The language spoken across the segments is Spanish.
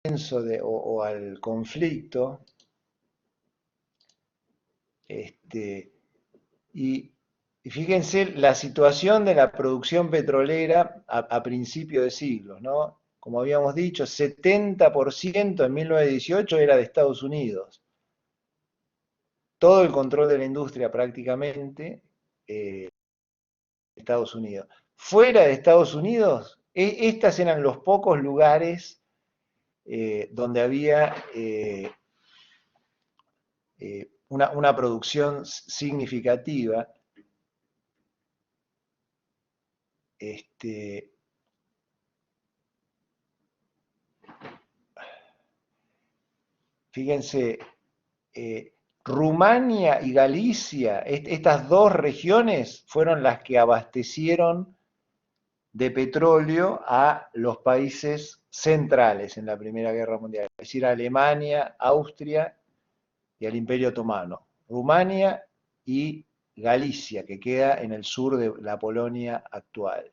o al conflicto, y, y fíjense la situación de la producción petrolera a principios de siglos, ¿no? Como habíamos dicho, 70% en 1918 era de Estados Unidos. Todo el control de la industria prácticamente Estados Unidos. Fuera de Estados Unidos, estas eran los pocos lugares donde había una producción significativa. Este, Fíjense, Rumania y Galicia, estas dos regiones fueron las que abastecieron de petróleo a los países centrales en la Primera Guerra Mundial, es decir, a Alemania, Austria y al Imperio Otomano. Rumania y Galicia, que queda en el sur de la Polonia actual.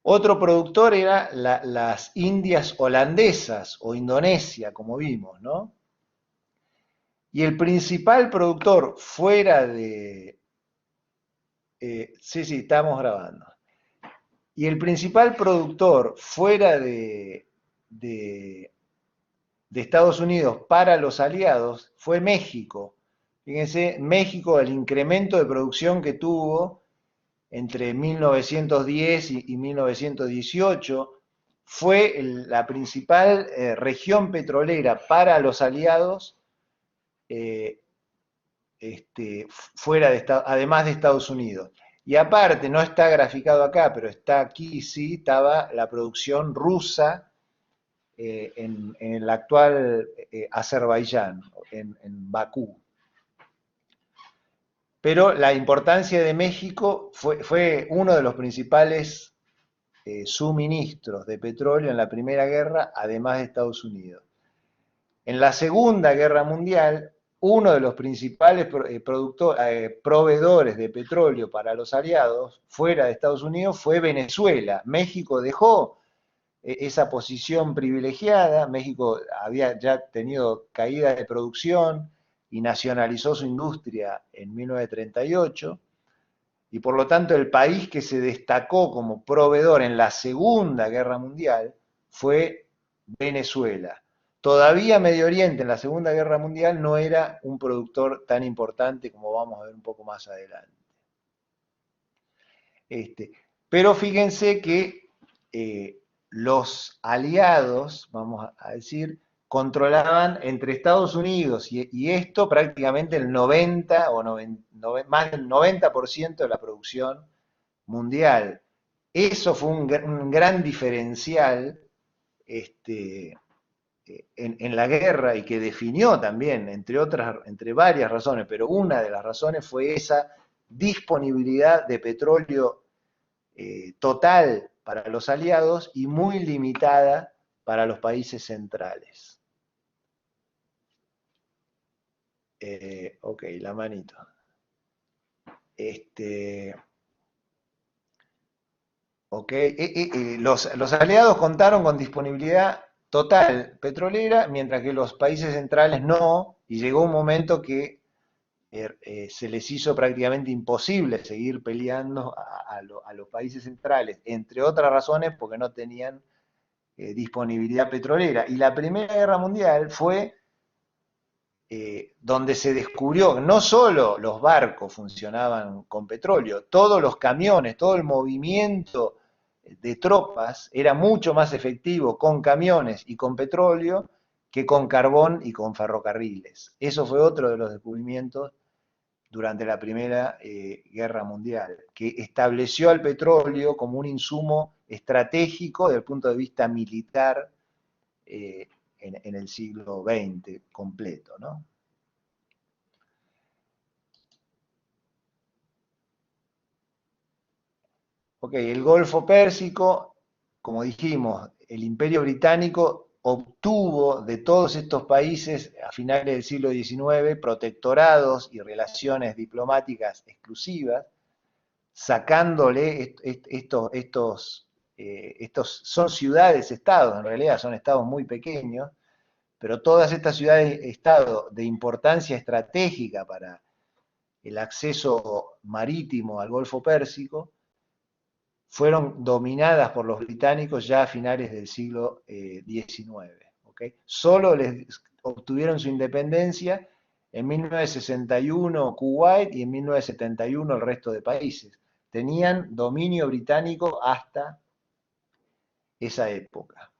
Otro productor era las Indias holandesas o Indonesia, como vimos, ¿no? Y el principal productor fuera de... sí, estamos grabando. Y el principal productor fuera de Estados Unidos para los aliados fue México. Fíjense, México, el incremento de producción que tuvo entre 1910 y 1918 fue la principal región petrolera para los aliados eh, fuera de además de Estados Unidos. Y aparte, no está graficado acá, pero está aquí, sí, estaba la producción rusa en el actual Azerbaiyán, en Bakú. Pero la importancia de México fue uno de los principales suministros de petróleo en la Primera Guerra, además de Estados Unidos. En la Segunda Guerra Mundial, uno de los principales proveedores de petróleo para los aliados fuera de Estados Unidos fue Venezuela. México dejó esa posición privilegiada. México había ya tenido caída de producción y nacionalizó su industria en 1938, y por lo tanto el país que se destacó como proveedor en la Segunda Guerra Mundial fue Venezuela. Todavía Medio Oriente en la Segunda Guerra Mundial no era un productor tan importante como vamos a ver un poco más adelante. Pero fíjense que los aliados, vamos a decir, controlaban entre Estados Unidos y esto prácticamente el 90 o más del 90% de la producción mundial. Eso fue un gran diferencial en la guerra y que definió también, entre varias razones, pero una de las razones fue esa disponibilidad de petróleo total para los aliados y muy limitada para los países centrales. Ok, la manito. Los aliados contaron con disponibilidad total petrolera, mientras que los países centrales no, y llegó un momento que se les hizo prácticamente imposible seguir peleando a los países centrales, entre otras razones porque no tenían disponibilidad petrolera. Y la Primera Guerra Mundial fue donde se descubrió que no solo los barcos funcionaban con petróleo, todos los camiones, todo el movimiento de tropas era mucho más efectivo con camiones y con petróleo que con carbón y con ferrocarriles. Eso fue otro de los descubrimientos durante la Primera Guerra Mundial, que estableció al petróleo como un insumo estratégico desde el punto de vista militar en el siglo XX completo, ¿no? Ok, el Golfo Pérsico, como dijimos, el Imperio Británico obtuvo de todos estos países a finales del siglo XIX protectorados y relaciones diplomáticas exclusivas, sacándole estos estos son ciudades-estados, en realidad son estados muy pequeños, pero todas estas ciudades-estado de importancia estratégica para el acceso marítimo al Golfo Pérsico, fueron dominadas por los británicos ya a finales del siglo XIX. ¿Okay? Solo les obtuvieron su independencia en 1961 Kuwait y en 1971 el resto de países. Tenían dominio británico hasta esa época.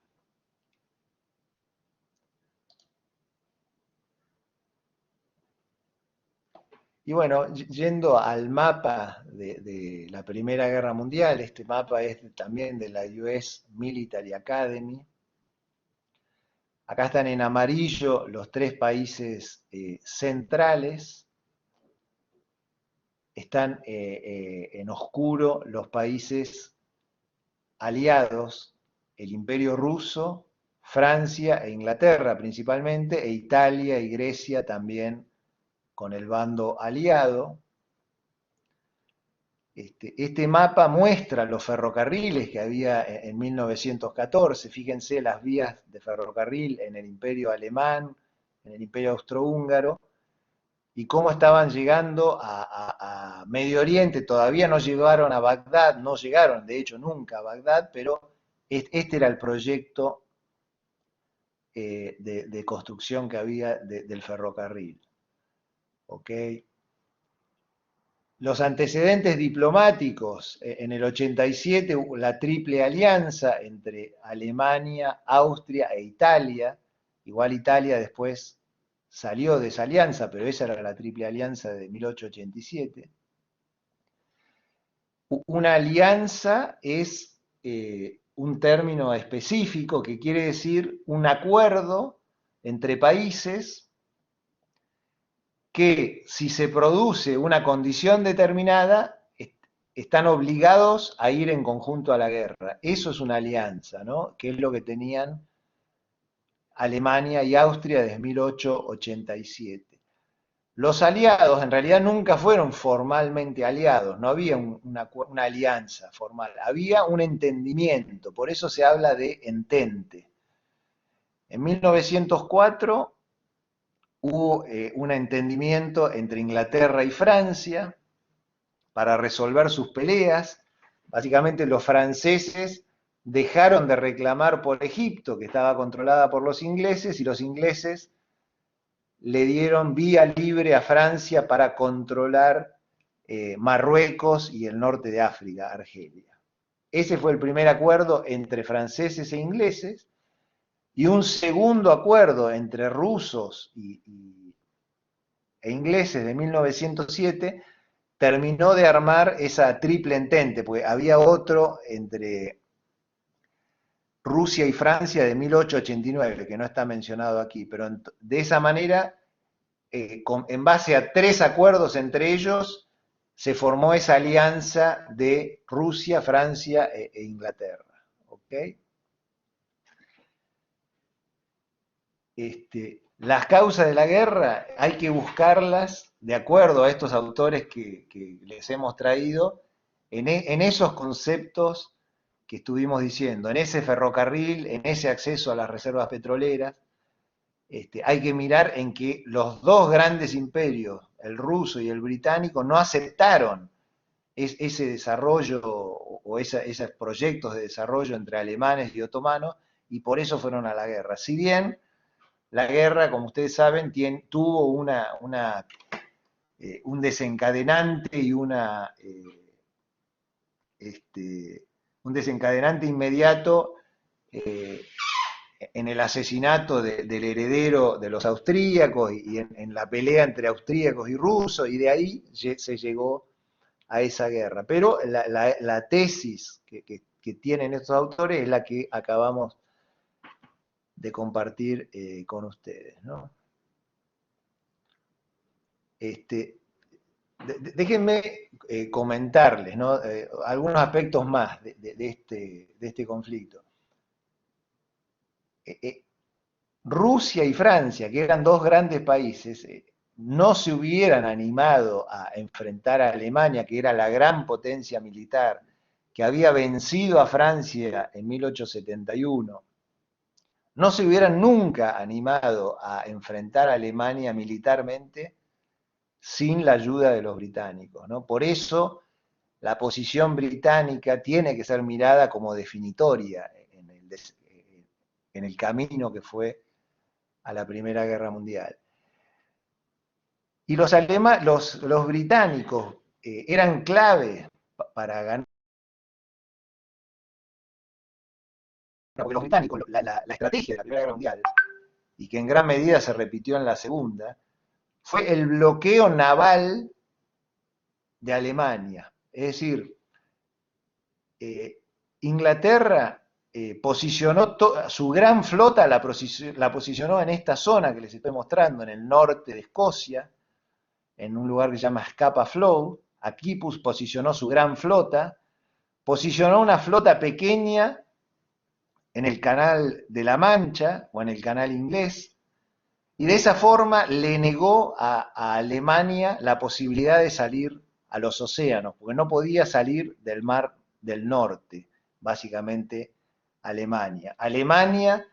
Y bueno, yendo al mapa de la Primera Guerra Mundial, este mapa es también de la US Military Academy. Acá están en amarillo los tres países centrales, están en oscuro los países aliados, el Imperio Ruso, Francia e Inglaterra principalmente, e Italia y Grecia también con el bando aliado. Este mapa muestra los ferrocarriles que había en 1914, fíjense las vías de ferrocarril en el Imperio Alemán, en el Imperio Austrohúngaro, y cómo estaban llegando a Medio Oriente, todavía no llegaron a Bagdad, no llegaron de hecho nunca a Bagdad, pero este era el proyecto de construcción que había del ferrocarril. ¿Ok? Los antecedentes diplomáticos, en el 87 la triple alianza entre Alemania, Austria e Italia, igual Italia después salió de esa alianza, pero esa era la triple alianza de 1887. Una alianza es un término específico que quiere decir un acuerdo entre países que si se produce una condición determinada, están obligados a ir en conjunto a la guerra. Eso es una alianza, ¿no? Que es lo que tenían Alemania y Austria desde 1887. Los aliados en realidad nunca fueron formalmente aliados, no había una alianza formal, había un entendimiento, por eso se habla de entente. En 1904 hubo un entendimiento entre Inglaterra y Francia para resolver sus peleas. Básicamente los franceses dejaron de reclamar por Egipto, que estaba controlada por los ingleses, y los ingleses le dieron vía libre a Francia para controlar Marruecos y el norte de África, Argelia. Ese fue el primer acuerdo entre franceses e ingleses, y un segundo acuerdo entre rusos e ingleses de 1907 terminó de armar esa triple entente, porque había otro entre Rusia y Francia de 1889, que no está mencionado aquí, pero de esa manera, en base a tres acuerdos entre ellos, se formó esa alianza de Rusia, Francia e Inglaterra. ¿Okay? Las causas de la guerra hay que buscarlas de acuerdo a estos autores que les hemos traído, en esos conceptos que estuvimos diciendo, en ese ferrocarril, en ese acceso a las reservas petroleras. Hay que mirar en que los dos grandes imperios, el ruso y el británico, no aceptaron ese desarrollo o esos proyectos de desarrollo entre alemanes y otomanos, y por eso fueron a la guerra. Si bien la guerra, como ustedes saben, tuvo un desencadenante y un desencadenante inmediato en el asesinato del heredero de los austríacos y en la pelea entre austríacos y rusos, y de ahí se llegó a esa guerra. Pero la tesis que tienen estos autores es la que acabamos de compartir con ustedes, ¿no? Déjenme comentarles, ¿no? Algunos aspectos más de este conflicto. Rusia y Francia, que eran dos grandes países, no se hubieran animado a enfrentar a Alemania, que era la gran potencia militar que había vencido a Francia en 1871, no se hubieran nunca animado a enfrentar a Alemania militarmente sin la ayuda de los británicos, ¿no? Por eso la posición británica tiene que ser mirada como definitoria en el camino que fue a la Primera Guerra Mundial. Y los británicos eran clave para ganar, porque los británicos, la estrategia de la Primera Guerra Mundial, y que en gran medida se repitió en la Segunda, fue el bloqueo naval de Alemania. Es decir, Inglaterra posicionó su gran flota, la posicionó en esta zona que les estoy mostrando, en el norte de Escocia, en un lugar que se llama Scapa Flow. Aquí posicionó su gran flota, posicionó una flota pequeña en el Canal de la Mancha o en el Canal Inglés, y de esa forma le negó a Alemania la posibilidad de salir a los océanos, porque no podía salir del Mar del Norte, básicamente Alemania. Alemania,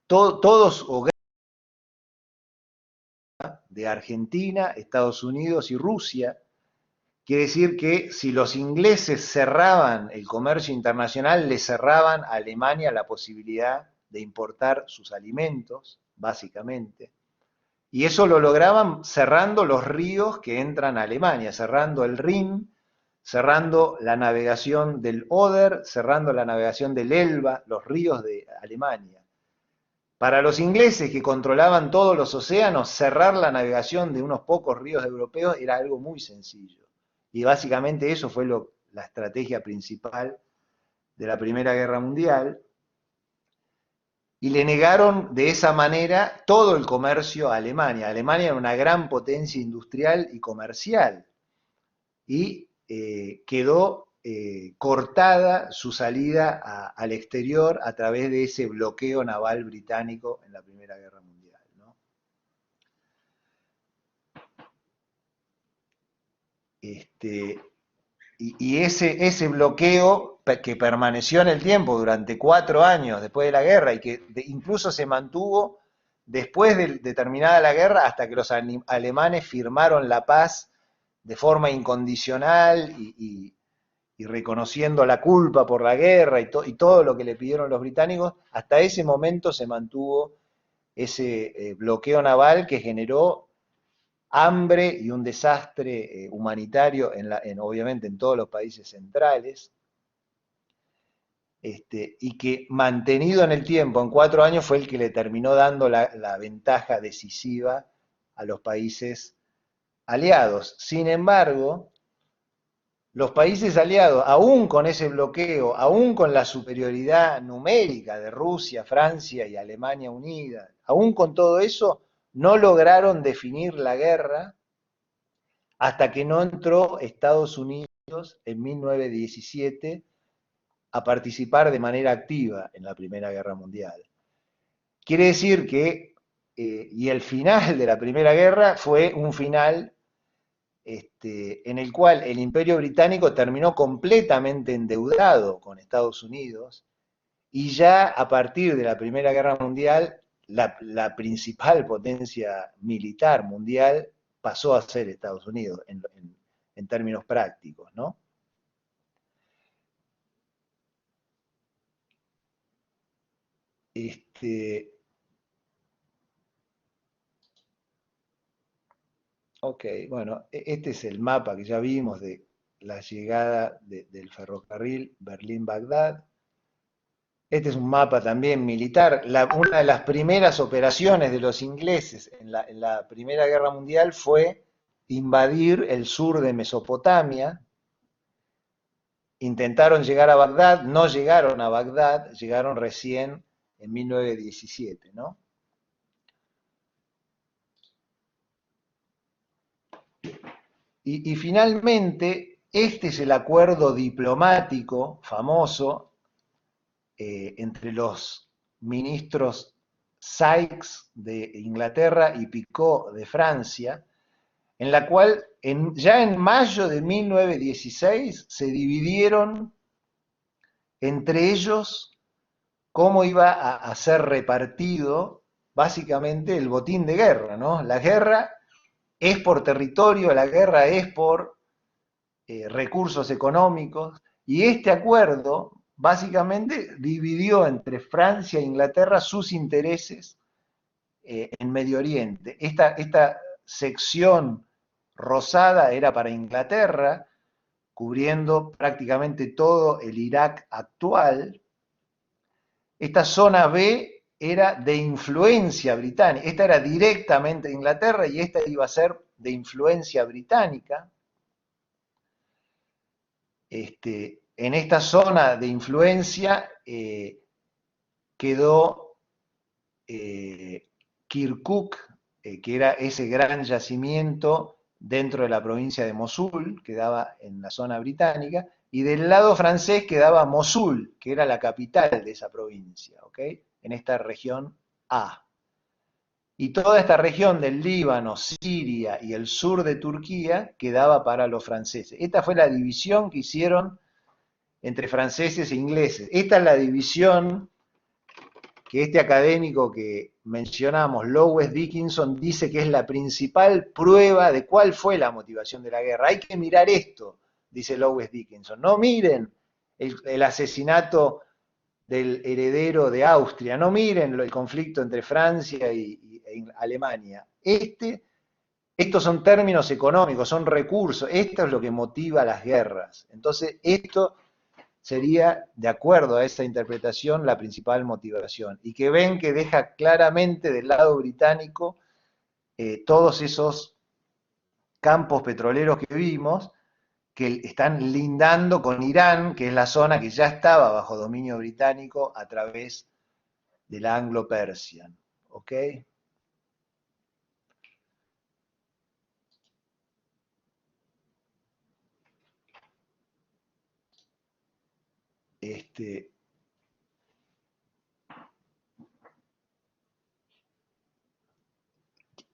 todos o de Argentina, Estados Unidos y Rusia. Quiere decir que si los ingleses cerraban el comercio internacional, le cerraban a Alemania la posibilidad de importar sus alimentos, básicamente. Y eso lo lograban cerrando los ríos que entran a Alemania, cerrando el Rin, cerrando la navegación del Oder, cerrando la navegación del Elba, los ríos de Alemania. Para los ingleses que controlaban todos los océanos, cerrar la navegación de unos pocos ríos europeos era algo muy sencillo. Y básicamente eso fue la estrategia principal de la Primera Guerra Mundial. Y le negaron de esa manera todo el comercio a Alemania. Alemania era una gran potencia industrial y comercial. Y quedó cortada su salida al exterior a través de ese bloqueo naval británico en la Primera Guerra Mundial, ¿no? Y ese bloqueo que permaneció en el tiempo durante 4 años después de la guerra y que incluso se mantuvo después de terminada la guerra hasta que los alemanes firmaron la paz de forma incondicional y reconociendo la culpa por la guerra y todo lo que le pidieron los británicos, hasta ese momento se mantuvo ese bloqueo naval que generó hambre y un desastre humanitario, obviamente en todos los países centrales, y que mantenido en el tiempo, en 4 años, fue el que le terminó dando la ventaja decisiva a los países aliados. Sin embargo, los países aliados, aún con ese bloqueo, aún con la superioridad numérica de Rusia, Francia y Alemania unida, aún con todo eso, no lograron definir la guerra hasta que no entró Estados Unidos en 1917 a participar de manera activa en la Primera Guerra Mundial. Quiere decir que, y el final de la Primera Guerra fue un final en el cual el Imperio Británico terminó completamente endeudado con Estados Unidos, y ya a partir de la Primera Guerra Mundial, la principal potencia militar mundial pasó a ser Estados Unidos en términos prácticos, ¿no? Ok, bueno, este es el mapa que ya vimos de la llegada del ferrocarril Berlín-Bagdad. Este es un mapa también militar. Una de las primeras operaciones de los ingleses en la Primera Guerra Mundial fue invadir el sur de Mesopotamia. Intentaron llegar a Bagdad, no llegaron a Bagdad, llegaron recién en 1917, ¿no? Y finalmente, este es el acuerdo diplomático famoso entre los ministros Sykes de Inglaterra y Picot de Francia, en la cual ya en mayo de 1916 se dividieron entre ellos cómo iba a ser repartido básicamente el botín de guerra, ¿no? La guerra es por territorio, la guerra es por recursos económicos, y este acuerdo básicamente dividió entre Francia e Inglaterra sus intereses en Medio Oriente. Esta sección rosada era para Inglaterra, cubriendo prácticamente todo el Irak actual. Esta zona B era de influencia británica, esta era directamente de Inglaterra y esta iba a ser de influencia británica. En esta zona de influencia quedó Kirkuk, que era ese gran yacimiento dentro de la provincia de Mosul, que daba en la zona británica, y del lado francés quedaba Mosul, que era la capital de esa provincia, ¿ok? En esta región A. Y toda esta región del Líbano, Siria y el sur de Turquía quedaba para los franceses. Esta fue la división que hicieron entre franceses e ingleses. Esta es la división que este académico que mencionamos, Lowes Dickinson, dice que es la principal prueba de cuál fue la motivación de la guerra. Hay que mirar esto, dice Lowes Dickinson. No miren el asesinato del heredero de Austria, no miren el conflicto entre Francia e Alemania. Estos son términos económicos, son recursos, esto es lo que motiva las guerras. Entonces, esto sería, de acuerdo a esa interpretación, la principal motivación. Y que ven que deja claramente del lado británico todos esos campos petroleros que vimos, que están lindando con Irán, que es la zona que ya estaba bajo dominio británico a través de la Anglo-Persian. ¿Ok?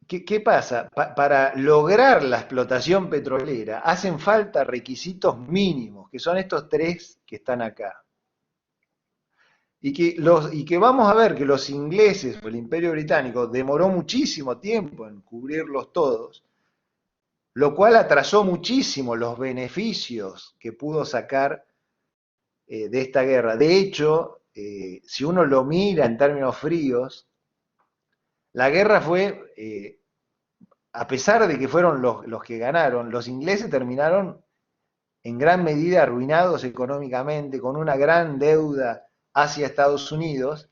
¿Qué pasa? Para lograr la explotación petrolera hacen falta requisitos mínimos, que son estos tres que están acá. Y que vamos a ver que los ingleses o el Imperio Británico demoró muchísimo tiempo en cubrirlos todos, lo cual atrasó muchísimo los beneficios que pudo sacar de esta guerra. De hecho, si uno lo mira en términos fríos, la guerra fue, a pesar de que fueron los que ganaron, los ingleses terminaron en gran medida arruinados económicamente, con una gran deuda hacia Estados Unidos,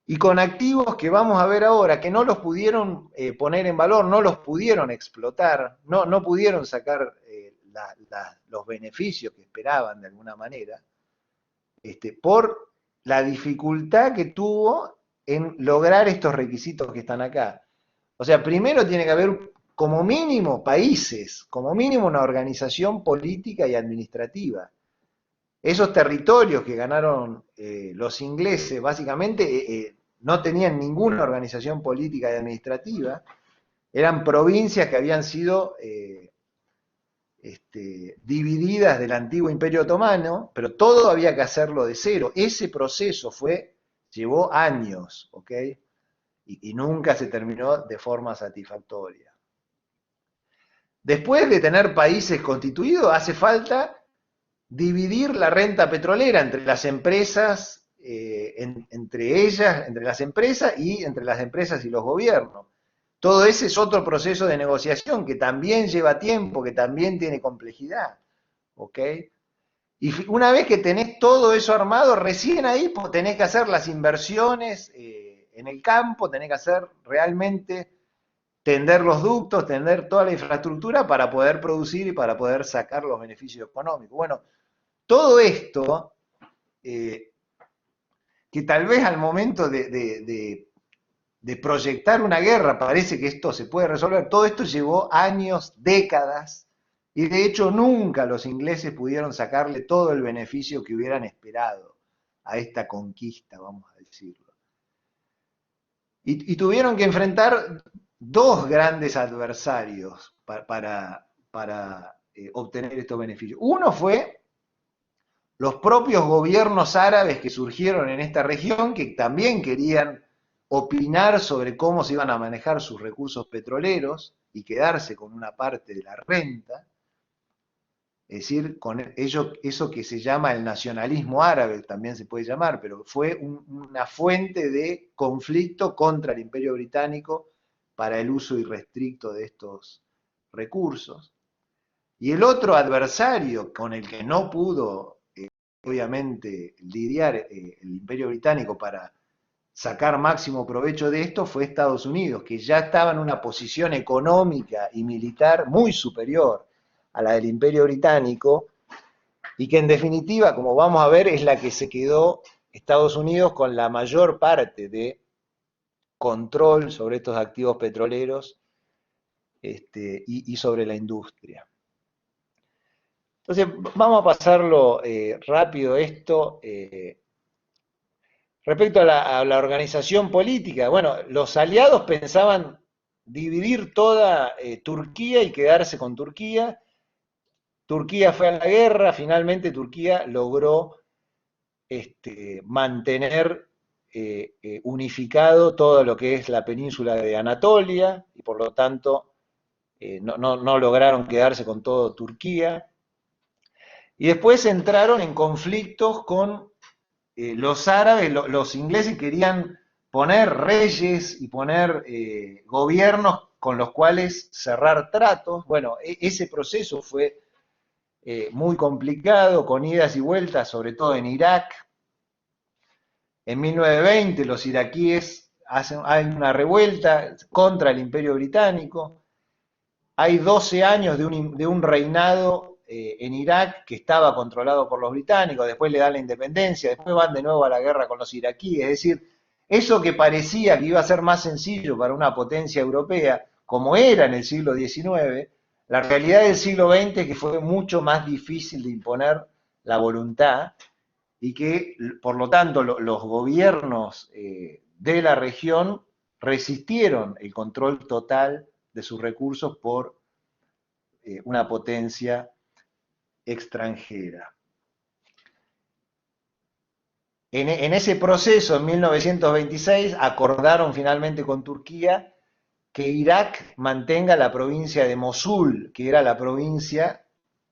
y con activos que vamos a ver ahora, que no los pudieron poner en valor, no los pudieron explotar, no pudieron sacar los beneficios que esperaban de alguna manera, por la dificultad que tuvo en lograr estos requisitos que están acá. O sea, primero tiene que haber como mínimo países, como mínimo una organización política y administrativa. Esos territorios que ganaron los ingleses básicamente no tenían ninguna organización política y administrativa, eran provincias que habían sido divididas del antiguo Imperio Otomano, pero todo había que hacerlo de cero. Ese proceso llevó años, ¿ok? Y nunca se terminó de forma satisfactoria. Después de tener países constituidos, hace falta dividir la renta petrolera entre las empresas, entre ellas, entre las empresas y entre las empresas y los gobiernos. Todo ese es otro proceso de negociación que también lleva tiempo, que también tiene complejidad. ¿Ok? Y una vez que tenés todo eso armado, recién ahí tenés que hacer las inversiones en el campo, tenés que hacer realmente tender los ductos, tender toda la infraestructura para poder producir y para poder sacar los beneficios económicos. Bueno, todo esto, que tal vez al momento de proyectar una guerra parece que esto se puede resolver, todo esto llevó años, décadas, y de hecho nunca los ingleses pudieron sacarle todo el beneficio que hubieran esperado a esta conquista, vamos a decirlo. Y tuvieron que enfrentar dos grandes adversarios para obtener estos beneficios. Uno fue los propios gobiernos árabes que surgieron en esta región, que también querían opinar sobre cómo se iban a manejar sus recursos petroleros y quedarse con una parte de la renta, es decir, con ello, eso que se llama el nacionalismo árabe, también se puede llamar, pero fue una fuente de conflicto contra el Imperio Británico para el uso irrestricto de estos recursos. Y el otro adversario con el que no pudo, obviamente, lidiar el Imperio Británico para sacar máximo provecho de esto fue Estados Unidos, que ya estaba en una posición económica y militar muy superior a la del Imperio Británico, y que en definitiva, como vamos a ver, es la que se quedó Estados Unidos con la mayor parte de control sobre estos activos petroleros y sobre la industria. Entonces, vamos a pasarlo rápido esto. Respecto a la organización política, bueno, los aliados pensaban dividir toda Turquía y quedarse con Turquía. Turquía fue a la guerra, finalmente Turquía logró mantener unificado todo lo que es la península de Anatolia y por lo tanto no lograron quedarse con todo Turquía. Y después entraron en conflictos con los árabes, los ingleses querían poner reyes y poner gobiernos con los cuales cerrar tratos. Bueno, ese proceso fue muy complicado, con idas y vueltas, sobre todo en Irak. En 1920 los iraquíes hay una revuelta contra el Imperio Británico. Hay 12 años de un reinado en Irak que estaba controlado por los británicos, después le dan la independencia, después van de nuevo a la guerra con los iraquíes. Es decir, eso que parecía que iba a ser más sencillo para una potencia europea, como era en el siglo XIX, la realidad del siglo XX es que fue mucho más difícil de imponer la voluntad y que, por lo tanto, los gobiernos de la región resistieron el control total de sus recursos por una potencia extranjera. En ese proceso, en 1926, acordaron finalmente con Turquía que Irak mantenga la provincia de Mosul, que era la provincia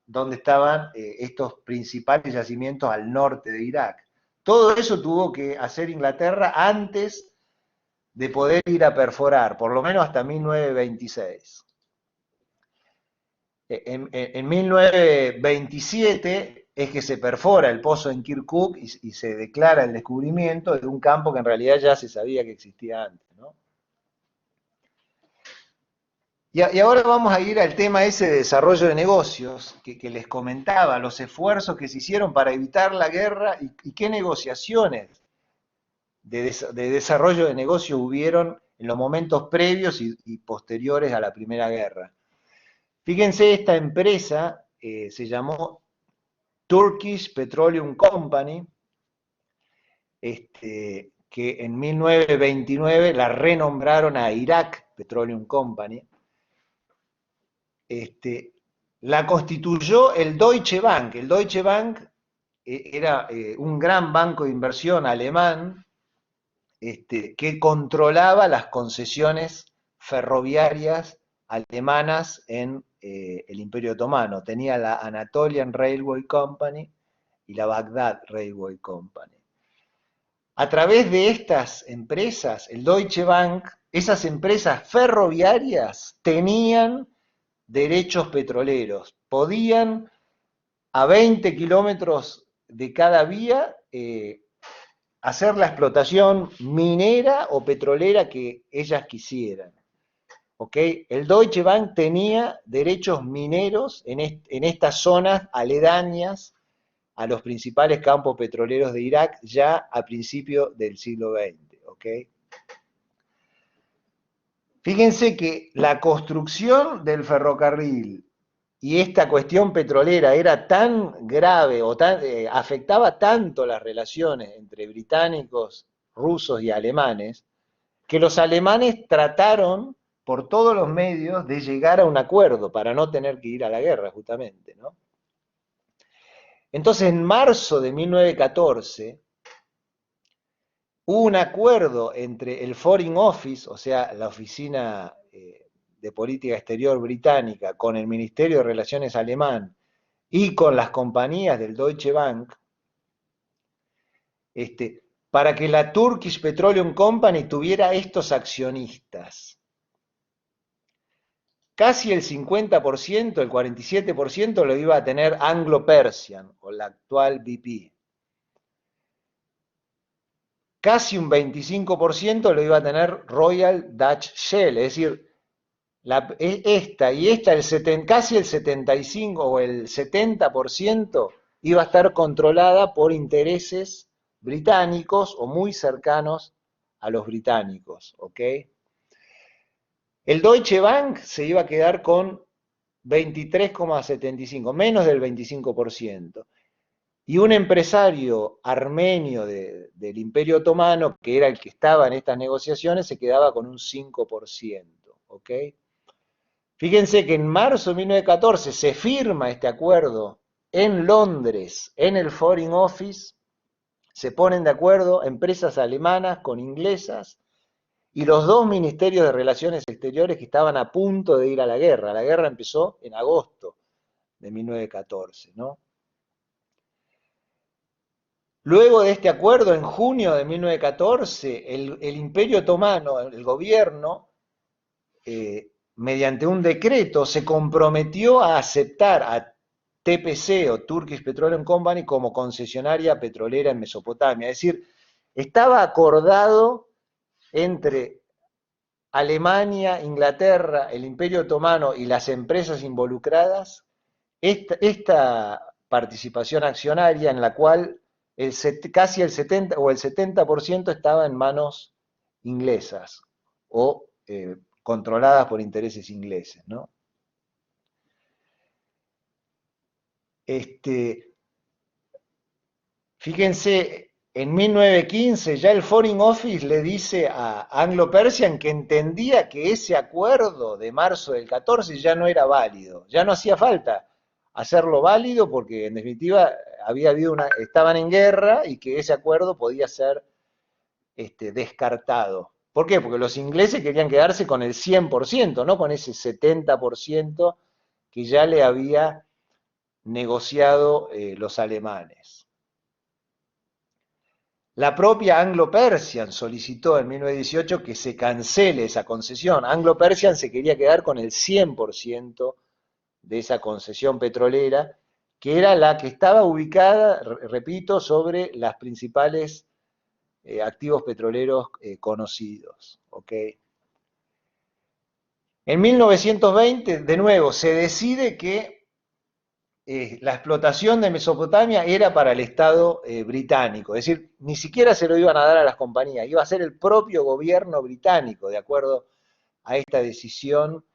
donde estaban estos principales yacimientos al norte de Irak. Todo eso tuvo que hacer Inglaterra antes de poder ir a perforar, por lo menos hasta 1926. En 1927 es que se perfora el pozo en Kirkuk y se declara el descubrimiento de un campo que en realidad ya se sabía que existía antes, ¿no? Y ahora vamos a ir al tema ese de desarrollo de negocios, que les comentaba, los esfuerzos que se hicieron para evitar la guerra y qué negociaciones de desarrollo de negocios hubieron en los momentos previos y posteriores a la Primera Guerra. Fíjense, esta empresa se llamó Turkish Petroleum Company, que en 1929 la renombraron a Iraq Petroleum Company. La constituyó el Deutsche Bank. El Deutsche Bank era un gran banco de inversión alemán que controlaba las concesiones ferroviarias alemanas en el Imperio Otomano. Tenía la Anatolian Railway Company y la Baghdad Railway Company. A través de estas empresas, el Deutsche Bank, esas empresas ferroviarias tenían derechos petroleros. Podían a 20 kilómetros de cada vía hacer la explotación minera o petrolera que ellas quisieran. ¿Okay? El Deutsche Bank tenía derechos mineros en estas zonas aledañas a los principales campos petroleros de Irak ya a principios del siglo XX. ¿Okay? Fíjense que la construcción del ferrocarril y esta cuestión petrolera era tan grave o afectaba tanto las relaciones entre británicos, rusos y alemanes, que los alemanes trataron por todos los medios de llegar a un acuerdo para no tener que ir a la guerra, justamente, ¿no? Entonces, en marzo de 1914, hubo un acuerdo entre el Foreign Office, o sea, la oficina de política exterior británica, con el Ministerio de Relaciones alemán y con las compañías del Deutsche Bank, para que la Turkish Petroleum Company tuviera estos accionistas. Casi el 50%, el 47% lo iba a tener Anglo Persian, o la actual BP. Casi un 25% lo iba a tener Royal Dutch Shell, es decir, casi el 75 o el 70% iba a estar controlada por intereses británicos o muy cercanos a los británicos, ¿ok? El Deutsche Bank se iba a quedar con 23,75, menos del 25%. Y un empresario armenio del Imperio Otomano, que era el que estaba en estas negociaciones, se quedaba con un 5%, ¿ok? Fíjense que en marzo de 1914 se firma este acuerdo en Londres, en el Foreign Office, se ponen de acuerdo empresas alemanas con inglesas y los dos ministerios de Relaciones Exteriores que estaban a punto de ir a la guerra. La guerra empezó en agosto de 1914, ¿no? Luego de este acuerdo, en junio de 1914, el Imperio Otomano, el gobierno, mediante un decreto, se comprometió a aceptar a TPC o Turkish Petroleum Company como concesionaria petrolera en Mesopotamia. Es decir, estaba acordado entre Alemania, Inglaterra, el Imperio Otomano y las empresas involucradas esta participación accionaria en la cual casi el 70 o el 70% estaba en manos inglesas o controladas por intereses ingleses, ¿no? Fíjense, en 1915 ya el Foreign Office le dice a Anglo Persian que entendía que ese acuerdo de marzo del 14 ya no era válido, ya no hacía falta hacerlo válido porque en definitiva estaban en guerra y que ese acuerdo podía ser descartado. ¿Por qué? Porque los ingleses querían quedarse con el 100%, no con ese 70% que ya le había negociado los alemanes. La propia Anglo-Persian solicitó en 1918 que se cancele esa concesión. Anglo-Persian se quería quedar con el 100% de esa concesión petrolera, que era la que estaba ubicada, repito, sobre las principales activos petroleros conocidos. ¿Okay? En 1920, de nuevo, se decide que la explotación de Mesopotamia era para el Estado británico, es decir, ni siquiera se lo iban a dar a las compañías, iba a ser el propio gobierno británico, de acuerdo a esta decisión,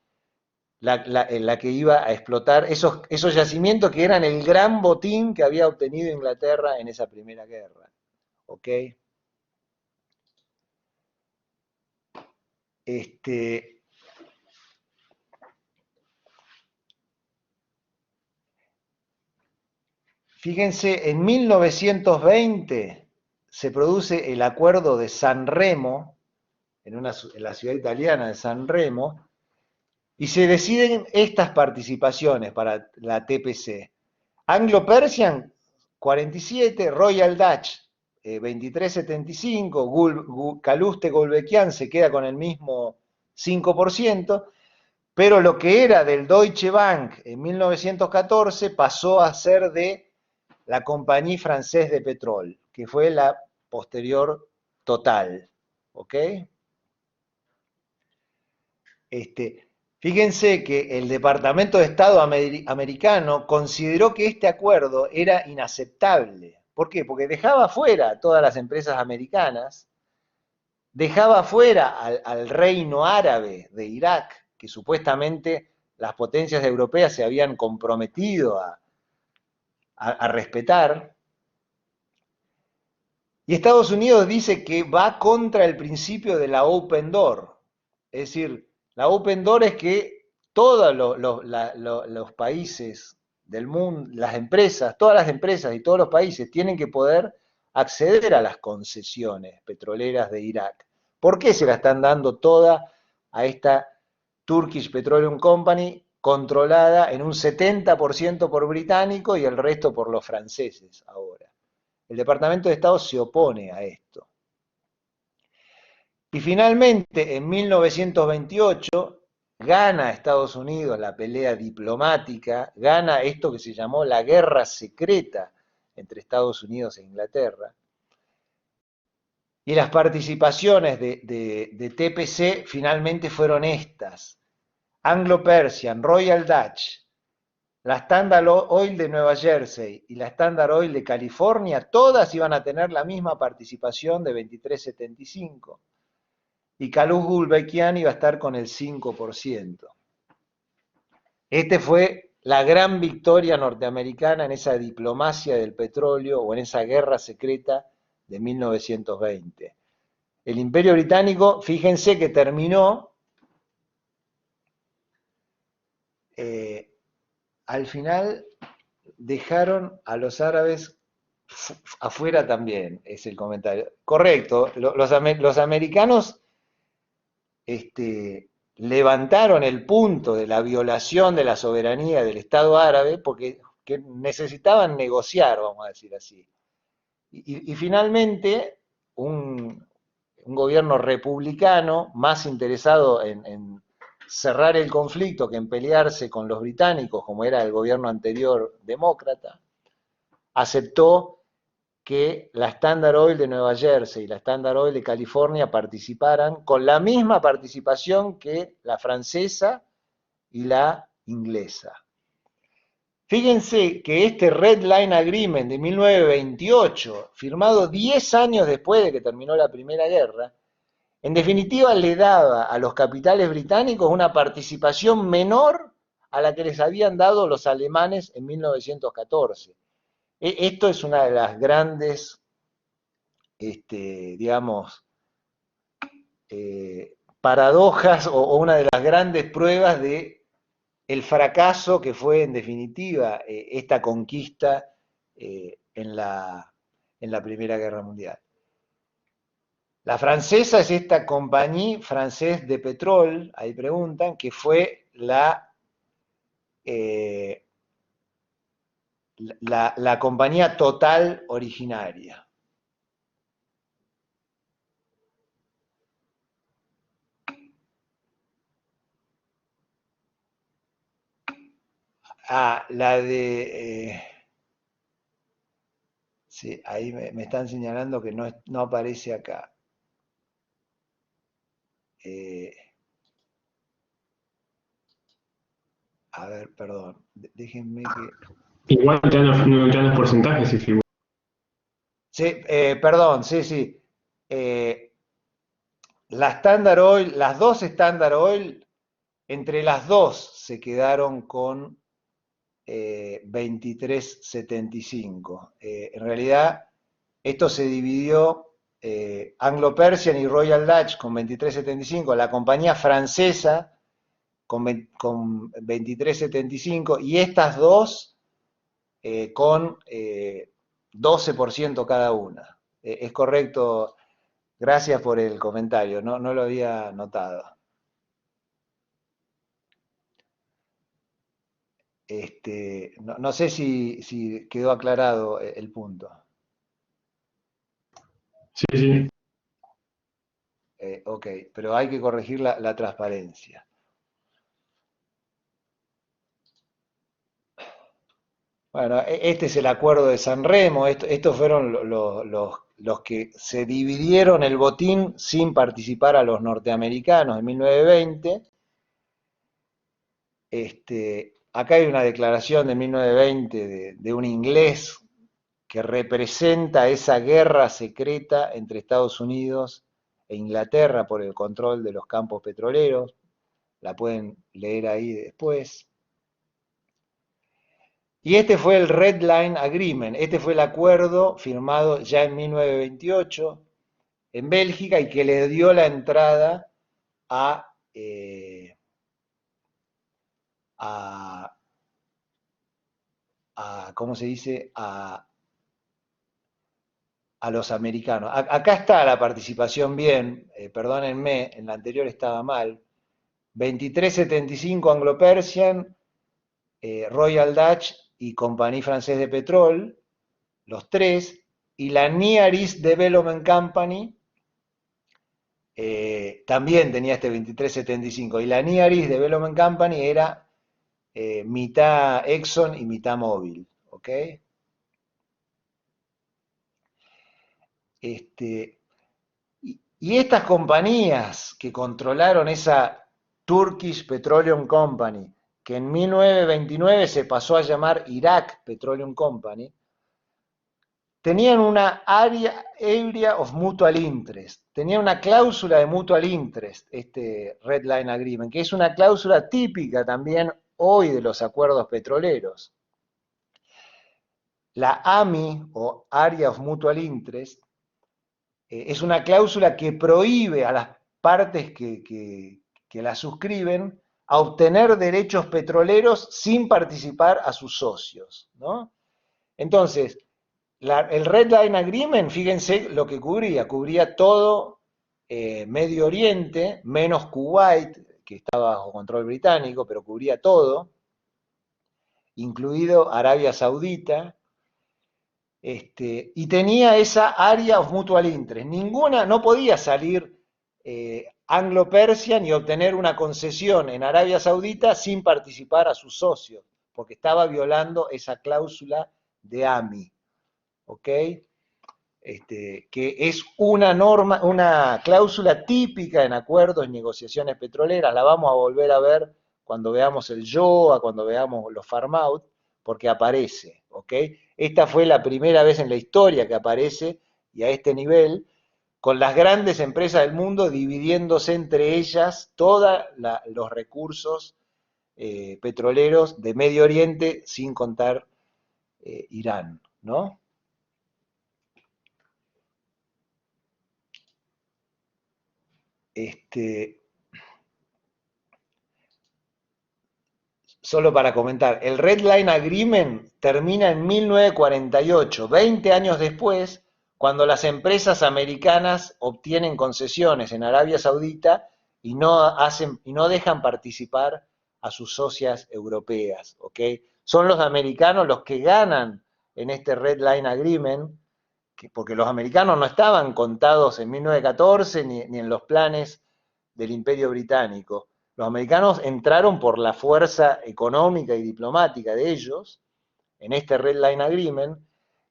la que iba a explotar esos yacimientos que eran el gran botín que había obtenido Inglaterra en esa primera guerra. ¿Ok? Fíjense, en 1920 se produce el acuerdo de San Remo, en la ciudad italiana de San Remo, y se deciden estas participaciones para la TPC. Anglo-Persian, 47, Royal Dutch, 23,75, Calouste Gulbenkian se queda con el mismo 5%, pero lo que era del Deutsche Bank en 1914 pasó a ser de la Compagnie Française de Petrol, que fue la posterior Total. ¿Ok? Fíjense que el Departamento de Estado americano consideró que este acuerdo era inaceptable. ¿Por qué? Porque dejaba fuera a todas las empresas americanas, dejaba fuera al reino árabe de Irak, que supuestamente las potencias europeas se habían comprometido a respetar, y Estados Unidos dice que va contra el principio de la open door, es decir, La Open Door es que todos los países del mundo, las empresas, todas las empresas y todos los países tienen que poder acceder a las concesiones petroleras de Irak. ¿Por qué se la están dando toda a esta Turkish Petroleum Company controlada en un 70% por británico y el resto por los franceses ahora? El Departamento de Estado se opone a esto. Y finalmente, en 1928, gana Estados Unidos la pelea diplomática, gana esto que se llamó la guerra secreta entre Estados Unidos e Inglaterra, y las participaciones de TPC finalmente fueron estas: Anglo-Persian, Royal Dutch, la Standard Oil de Nueva Jersey y la Standard Oil de California, todas iban a tener la misma participación de 23,75. Y Kalush Gulbenkian iba a estar con el 5%. Este fue la gran victoria norteamericana en esa diplomacia del petróleo o en esa guerra secreta de 1920. El Imperio Británico, fíjense que terminó, al final dejaron a los árabes afuera también, es el comentario. Correcto, los americanos levantaron el punto de la violación de la soberanía del Estado árabe porque necesitaban negociar, vamos a decir así. Y finalmente, un gobierno republicano más interesado en cerrar el conflicto que en pelearse con los británicos, como era el gobierno anterior demócrata, aceptó que la Standard Oil de Nueva Jersey y la Standard Oil de California participaran con la misma participación que la francesa y la inglesa. Fíjense que este Red Line Agreement de 1928, firmado 10 años después de que terminó la Primera Guerra, en definitiva le daba a los capitales británicos una participación menor a la que les habían dado los alemanes en 1914. Esto es una de las grandes, digamos, paradojas o una de las grandes pruebas de el fracaso que fue en definitiva esta conquista en la Primera Guerra Mundial. La francesa es esta Compagnie Française de Pétrole, ahí preguntan, que fue la compañía total originaria. Ah, la de... sí, ahí me están señalando que no aparece acá. A ver, perdón, déjenme que... Igual no te dan los porcentajes si figura. Sí, perdón, sí, sí. La Standard Oil, las dos Standard Oil, entre las dos se quedaron con 23,75. En realidad, esto se dividió Anglo-Persian y Royal Dutch con 23,75, la compañía francesa con 23,75 y estas dos con 12% cada una. Es correcto, gracias por el comentario, no lo había notado. No sé si quedó aclarado el punto. Sí, sí. Ok, pero hay que corregir la transparencia. Bueno, este es el acuerdo de San Remo, estos fueron los que se dividieron el botín sin participar a los norteamericanos en 1920. Acá hay una declaración de 1920 de un inglés que representa esa guerra secreta entre Estados Unidos e Inglaterra por el control de los campos petroleros. La pueden leer ahí después. Y este fue el Red Line Agreement, este fue el acuerdo firmado ya en 1928 en Bélgica y que le dio la entrada a ¿cómo se dice? A los americanos. Acá está la participación bien, perdónenme, en la anterior estaba mal. 2375 Anglo-Persian, Royal Dutch y Compagnie Française de Petrol, los tres, y la Near East Development Company también tenía este 2375, y la Near East Development Company era mitad Exxon y mitad Mobil, ¿ok? Y estas compañías que controlaron esa Turkish Petroleum Company, que en 1929 se pasó a llamar Iraq Petroleum Company, tenían una area of mutual interest, tenían una cláusula de mutual interest, este Red Line Agreement, que es una cláusula típica también hoy de los acuerdos petroleros. La AMI, o Area of Mutual Interest, es una cláusula que prohíbe a las partes que la suscriben a obtener derechos petroleros sin participar a sus socios, ¿no? Entonces, el Red Line Agreement, fíjense lo que cubría todo Medio Oriente, menos Kuwait, que estaba bajo control británico, pero cubría todo, incluido Arabia Saudita, y tenía esa area of mutual interest. Ninguna, no podía salir Anglo-Persian y obtener una concesión en Arabia Saudita sin participar a sus socios, porque estaba violando esa cláusula de AMI, ¿ok? Que es una norma, una cláusula típica en acuerdos y negociaciones petroleras, la vamos a volver a ver cuando veamos el JOA, cuando veamos los farm out, porque aparece, ¿ok? Esta fue la primera vez en la historia que aparece, y a este nivel, con las grandes empresas del mundo dividiéndose entre ellas todos los recursos petroleros de Medio Oriente, sin contar Irán, ¿no? Solo para comentar, el Red Line Agreement termina en 1948, 20 años después, cuando las empresas americanas obtienen concesiones en Arabia Saudita y no dejan participar a sus socias europeas, ¿ok? Son los americanos los que ganan en este Red Line Agreement, porque los americanos no estaban contados en 1914 ni en los planes del Imperio Británico. Los americanos entraron por la fuerza económica y diplomática de ellos en este Red Line Agreement,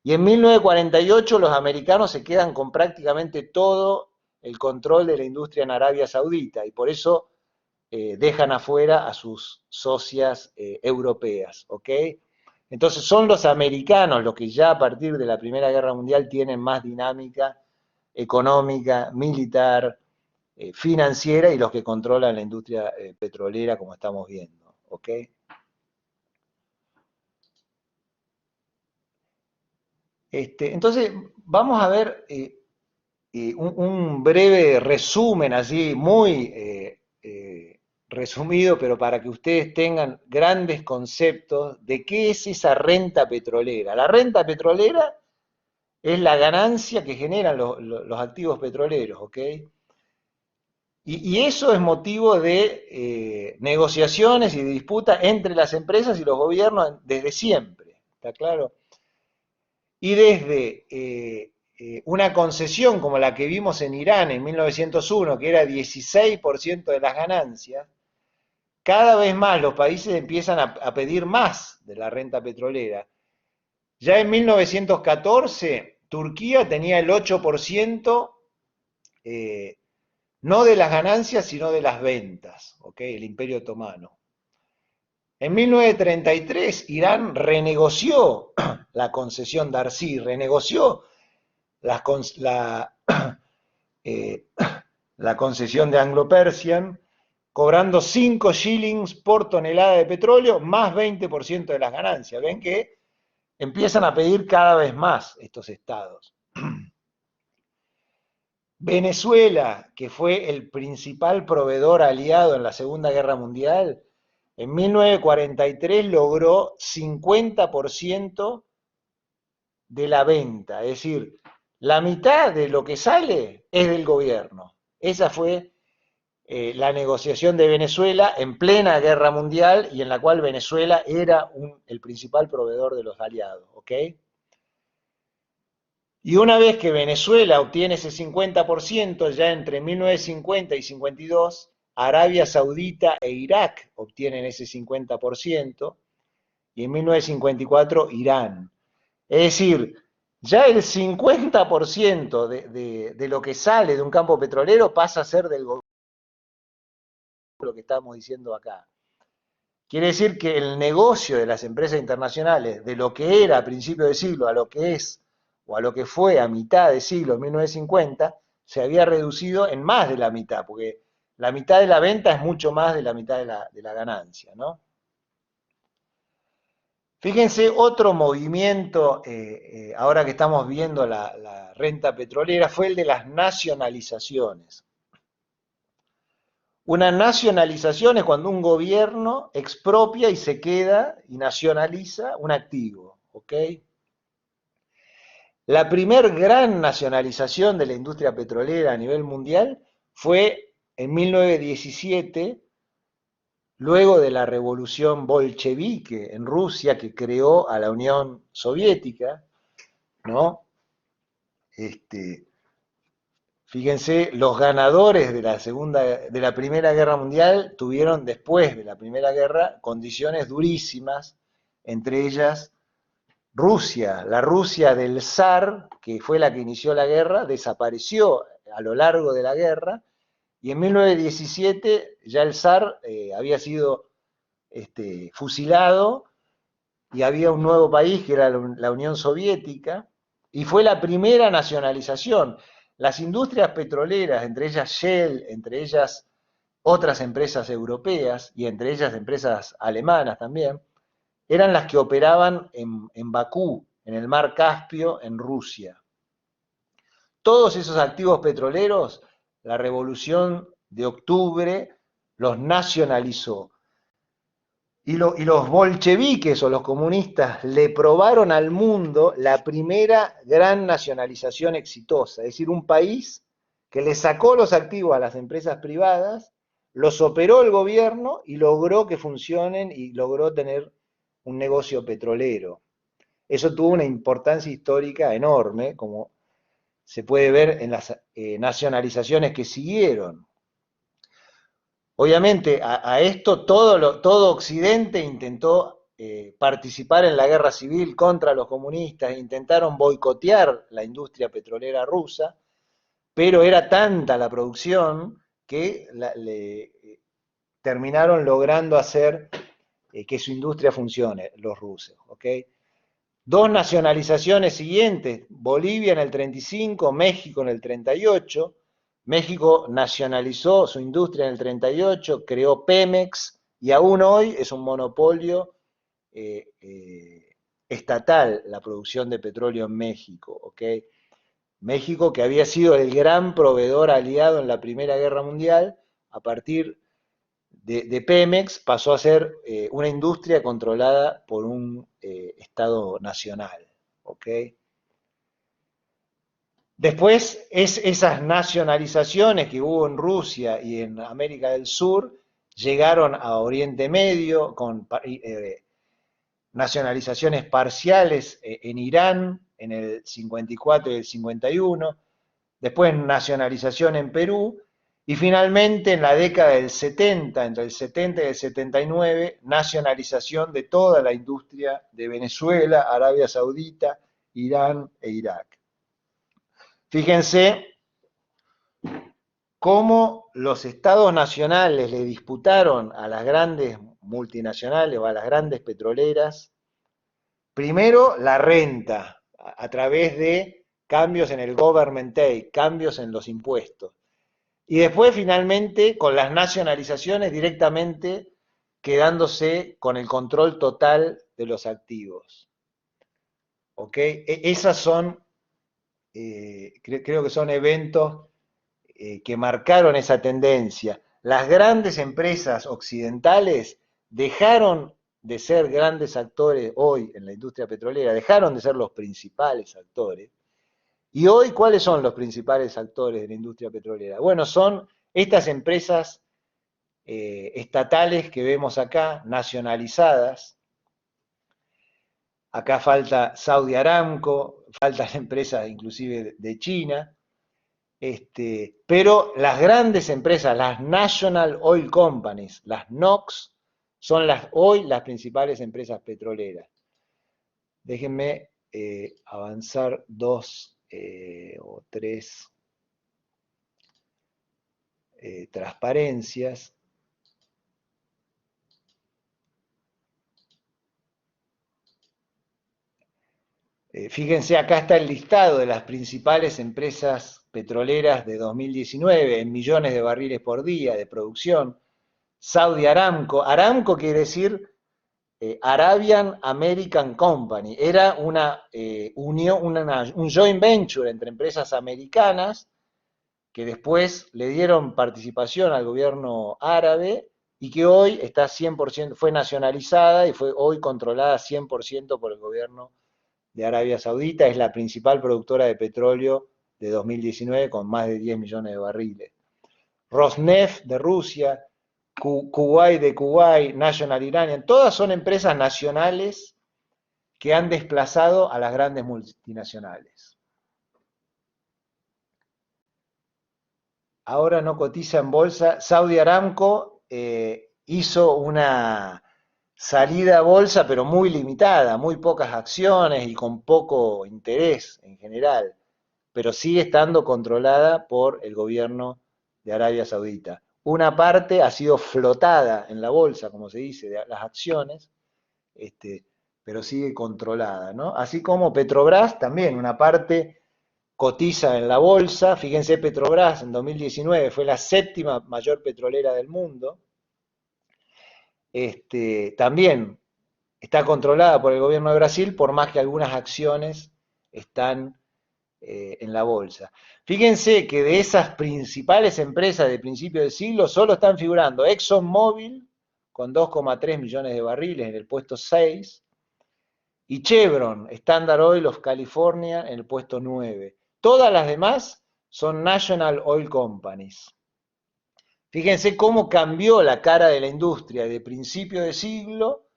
y en 1948 los americanos se quedan con prácticamente todo el control de la industria en Arabia Saudita, y por eso dejan afuera a sus socias europeas, ¿ok? Entonces son los americanos los que ya a partir de la Primera Guerra Mundial tienen más dinámica económica, militar, financiera, y los que controlan la industria petrolera, como estamos viendo, ¿ok? Entonces, vamos a ver un breve resumen, así, muy resumido, pero para que ustedes tengan grandes conceptos de qué es esa renta petrolera. La renta petrolera es la ganancia que generan los activos petroleros, ¿ok? Y eso es motivo de negociaciones y de disputa entre las empresas y los gobiernos desde siempre, ¿está claro? Y desde una concesión como la que vimos en Irán en 1901, que era 16% de las ganancias, cada vez más los países empiezan a pedir más de la renta petrolera. Ya en 1914, Turquía tenía el 8%, no de las ganancias, sino de las ventas, ¿ok? El Imperio Otomano. En 1933, Irán renegoció la concesión Darcy, renegoció la, la concesión de Anglo-Persian, cobrando 5 shillings por tonelada de petróleo, más 20% de las ganancias. Ven que empiezan a pedir cada vez más estos estados. Venezuela, que fue el principal proveedor aliado en la Segunda Guerra Mundial, En 1943 logró 50% de la venta, es decir, la mitad de lo que sale es del gobierno. Esa fue la negociación de Venezuela en plena guerra mundial y en la cual Venezuela era el principal proveedor de los aliados, ¿ok? Y una vez que Venezuela obtiene ese 50%, ya entre 1950 y 52, Arabia Saudita e Irak obtienen ese 50%, y en 1954 Irán. Es decir, ya el 50% de lo que sale de un campo petrolero pasa a ser del gobierno, lo que estamos diciendo acá. Quiere decir que el negocio de las empresas internacionales, de lo que era a principios de siglo a lo que es, o a lo que fue a mitad de siglo, 1950, se había reducido en más de la mitad, porque la mitad de la venta es mucho más de la mitad de la ganancia, ¿no? Fíjense, otro movimiento, ahora que estamos viendo la renta petrolera, fue el de las nacionalizaciones. Una nacionalización es cuando un gobierno expropia y se queda y nacionaliza un activo, ¿ok? La primer gran nacionalización de la industria petrolera a nivel mundial fue en 1917, luego de la revolución bolchevique en Rusia que creó a la Unión Soviética, ¿no? Fíjense, los ganadores de la Primera Guerra Mundial tuvieron después de la Primera Guerra condiciones durísimas, entre ellas Rusia. La Rusia del zar, que fue la que inició la guerra, desapareció a lo largo de la guerra, y en 1917 ya el zar había sido fusilado y había un nuevo país que era la Unión Soviética, y fue la primera nacionalización. Las industrias petroleras, entre ellas Shell, entre ellas otras empresas europeas y entre ellas empresas alemanas también, eran las que operaban en Bakú, en el mar Caspio, en Rusia. Todos esos activos petroleros, la revolución de octubre los nacionalizó. Y los bolcheviques o los comunistas le probaron al mundo la primera gran nacionalización exitosa, es decir, un país que le sacó los activos a las empresas privadas, los operó el gobierno y logró que funcionen y logró tener un negocio petrolero. Eso tuvo una importancia histórica enorme, como se puede ver en las nacionalizaciones que siguieron. Obviamente a esto todo Occidente intentó participar en la guerra civil contra los comunistas, intentaron boicotear la industria petrolera rusa, pero era tanta la producción que terminaron logrando hacer que su industria funcione, los rusos. ¿Okay? Dos nacionalizaciones siguientes, Bolivia en el 35, México en el 38. México nacionalizó su industria en el 38, creó Pemex y aún hoy es un monopolio estatal la producción de petróleo en México. ¿Okay? México, que había sido el gran proveedor aliado en la Primera Guerra Mundial, a partir de Pemex pasó a ser una industria controlada por un Estado nacional. ¿Okay? Después, esas nacionalizaciones que hubo en Rusia y en América del Sur llegaron a Oriente Medio con nacionalizaciones parciales en Irán en el 54 y el 51, después nacionalización en Perú, y finalmente en la década del 70, entre el 70 y el 79, nacionalización de toda la industria de Venezuela, Arabia Saudita, Irán e Irak. Fíjense cómo los estados nacionales le disputaron a las grandes multinacionales o a las grandes petroleras, primero la renta, a través de cambios en el government take, cambios en los impuestos. Y después, finalmente, con las nacionalizaciones directamente quedándose con el control total de los activos. ¿Ok? Esas son, creo que son eventos que marcaron esa tendencia. Las grandes empresas occidentales dejaron de ser grandes actores hoy en la industria petrolera, dejaron de ser los principales actores. Y hoy, ¿cuáles son los principales actores de la industria petrolera? Bueno, son estas empresas estatales que vemos acá, nacionalizadas. Acá falta Saudi Aramco, faltan empresas inclusive de China, pero las grandes empresas, las National Oil Companies, las NOCs, son hoy las principales empresas petroleras. Déjenme avanzar dos o tres transparencias. Fíjense, acá está el listado de las principales empresas petroleras de 2019 en millones de barriles por día de producción. Saudi Aramco. Aramco quiere decir Arabian American Company. Era una unión, un joint venture entre empresas americanas que después le dieron participación al gobierno árabe y que hoy está 100%, fue nacionalizada y fue hoy controlada 100% por el gobierno de Arabia Saudita. Es la principal productora de petróleo de 2019 con más de 10 millones de barriles. Rosneft de Rusia, Kuwait de Kuwait, National Iranian, todas son empresas nacionales que han desplazado a las grandes multinacionales. Ahora no cotiza en bolsa. Saudi Aramco hizo una salida a bolsa, pero muy limitada, muy pocas acciones y con poco interés en general, pero sigue estando controlada por el gobierno de Arabia Saudita. Una parte ha sido flotada en la bolsa, como se dice, de las acciones, pero sigue controlada, ¿no? Así como Petrobras también, una parte cotiza en la bolsa. Fíjense, Petrobras en 2019 fue la séptima mayor petrolera del mundo. También está controlada por el gobierno de Brasil, por más que algunas acciones están en la bolsa. Fíjense que de esas principales empresas de principio del siglo solo están figurando ExxonMobil con 2,3 millones de barriles en el puesto 6 y Chevron, Standard Oil of California en el puesto 9. Todas las demás son National Oil Companies. Fíjense cómo cambió la cara de la industria de principio de siglo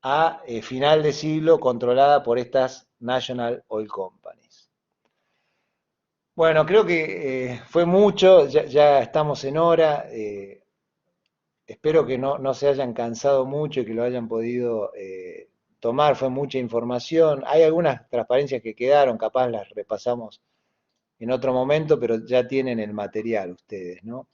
a final de siglo controlada por estas National Oil Companies. Bueno, creo que fue mucho, ya estamos en hora. Espero que no se hayan cansado mucho y que lo hayan podido tomar. Fue mucha información. Hay algunas transparencias que quedaron, capaz las repasamos en otro momento, pero ya tienen el material ustedes, ¿no?